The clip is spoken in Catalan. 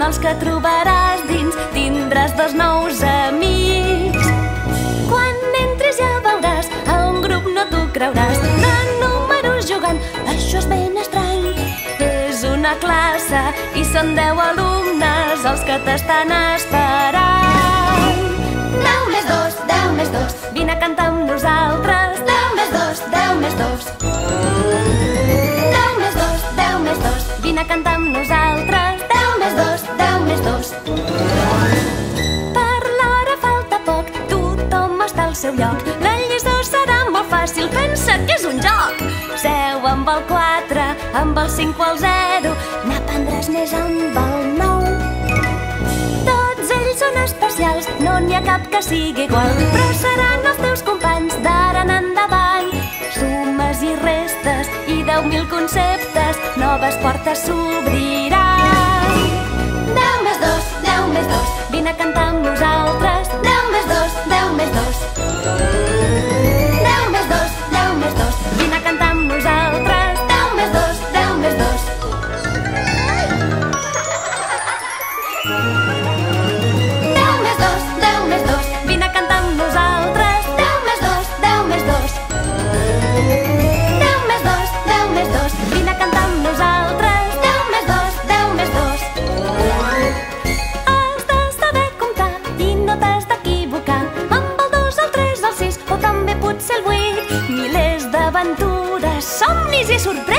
els que trobaràs dins. Tindràs 2 nous amics. Quan entris ja veuràs, a un grup no t'ho creuràs, de números jugant, això és ben estrany. És una classe i són 10 alumnes els que t'estan esperant. 10 més 2, 10 més 2, vine a cantar amb nosaltres. 10 més 2, 10 més 2. 10 més 2, 10 més 2, vine a cantar amb nosaltres. 10 més 2, 10 més 2. Per l'hora falta poc, tothom està al seu lloc. La lliçó serà molt fàcil, pensa que és un joc. Seu amb el 4, amb el 5 o el 0, n'aprendràs més amb el 9. Tots ells són especials, no n'hi ha cap que sigui igual, però seran els teus companys d'ara en endavant. Sumes i restes i 10.000 conceptes, noves portes s'obriran. 10 més 2, 10 més 2, vine a cantar amb nosaltres. 10 més 2, 10 més 2. 10 més 2, 10 més 2, vine a cantar amb nosaltres. 10 més 2, 10 més 2. 10 més 2, 10 més 2, vine a cantar amb nosaltres. 10 més 2, 10 més 2. 10 més 2, 10 més 2, vine a cantar amb nosaltres. 10 més 2, 10 més 2. Has de saber comptar i no t'has d'equivocar, amb el 2, el 3, el 6 o també potser el 8. Milers d'aventures, somnis i sorpreses